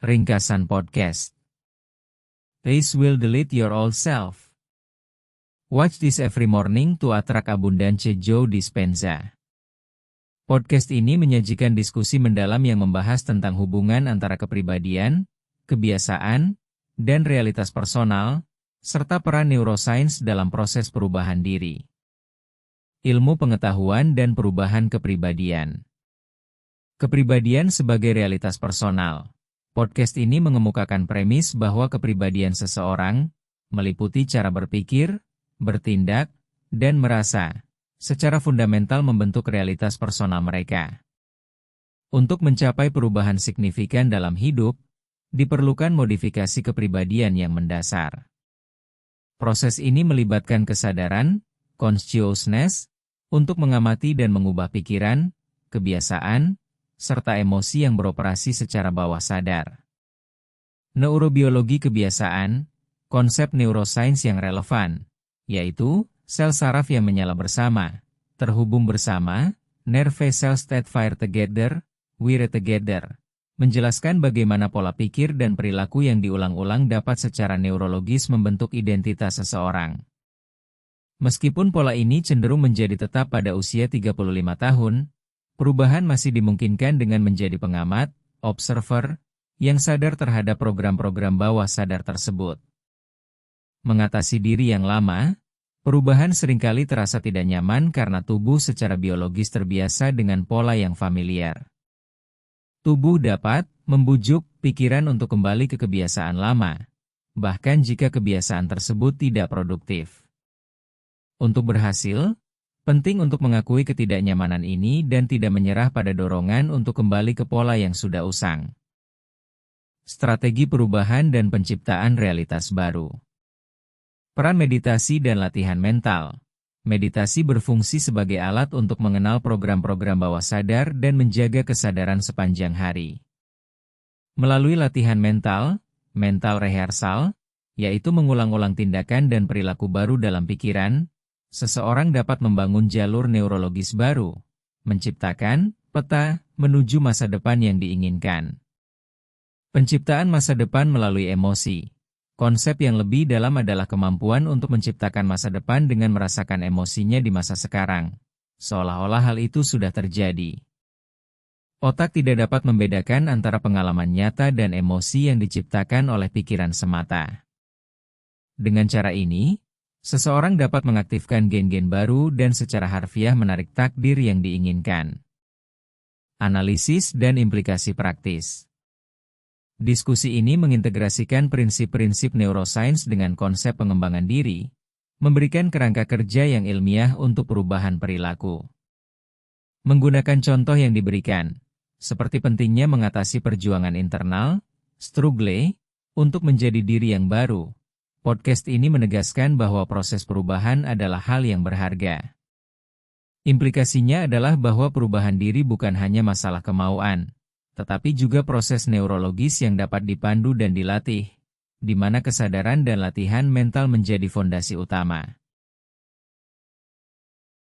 Ringkasan podcast. Ace will delete your old self. Watch this every morning to attract abundance. Joe Dispenza. Podcast ini menyajikan diskusi mendalam yang membahas tentang hubungan antara kepribadian, kebiasaan, dan realitas personal, serta peran neuroscience dalam proses perubahan diri. Ilmu pengetahuan dan perubahan kepribadian. Kepribadian sebagai realitas personal. Podcast ini mengemukakan premis bahwa kepribadian seseorang meliputi cara berpikir, bertindak, dan merasa, secara fundamental membentuk realitas personal mereka. Untuk mencapai perubahan signifikan dalam hidup, diperlukan modifikasi kepribadian yang mendasar. Proses ini melibatkan kesadaran, consciousness, untuk mengamati dan mengubah pikiran, kebiasaan, serta emosi yang beroperasi secara bawah sadar. Neurobiologi kebiasaan, konsep neuroscience yang relevan, yaitu sel saraf yang menyala bersama, terhubung bersama, nerve cells that fire together, wire together, menjelaskan bagaimana pola pikir dan perilaku yang diulang-ulang dapat secara neurologis membentuk identitas seseorang. Meskipun pola ini cenderung menjadi tetap pada usia 35 tahun, perubahan masih dimungkinkan dengan menjadi pengamat, observer, yang sadar terhadap program-program bawah sadar tersebut. Mengatasi diri yang lama, perubahan seringkali terasa tidak nyaman karena tubuh secara biologis terbiasa dengan pola yang familiar. Tubuh dapat membujuk pikiran untuk kembali ke kebiasaan lama, bahkan jika kebiasaan tersebut tidak produktif. Untuk berhasil, penting untuk mengakui ketidaknyamanan ini dan tidak menyerah pada dorongan untuk kembali ke pola yang sudah usang. Strategi perubahan dan penciptaan realitas baru. Peran meditasi dan latihan mental. Meditasi berfungsi sebagai alat untuk mengenal program-program bawah sadar dan menjaga kesadaran sepanjang hari. Melalui latihan mental rehearsal, yaitu mengulang-ulang tindakan dan perilaku baru dalam pikiran, seseorang dapat membangun jalur neurologis baru, menciptakan peta menuju masa depan yang diinginkan. Penciptaan masa depan melalui emosi. Konsep yang lebih dalam adalah kemampuan untuk menciptakan masa depan dengan merasakan emosinya di masa sekarang, seolah-olah hal itu sudah terjadi. Otak tidak dapat membedakan antara pengalaman nyata dan emosi yang diciptakan oleh pikiran semata. Dengan cara ini, seseorang dapat mengaktifkan gen-gen baru dan secara harfiah menarik takdir yang diinginkan. Analisis dan implikasi praktis. Diskusi ini mengintegrasikan prinsip-prinsip neuroscience dengan konsep pengembangan diri, memberikan kerangka kerja yang ilmiah untuk perubahan perilaku. Menggunakan contoh yang diberikan, seperti pentingnya mengatasi perjuangan internal, struggle, untuk menjadi diri yang baru. Podcast ini menegaskan bahwa proses perubahan adalah hal yang berharga. Implikasinya adalah bahwa perubahan diri bukan hanya masalah kemauan, tetapi juga proses neurologis yang dapat dipandu dan dilatih, di mana kesadaran dan latihan mental menjadi fondasi utama.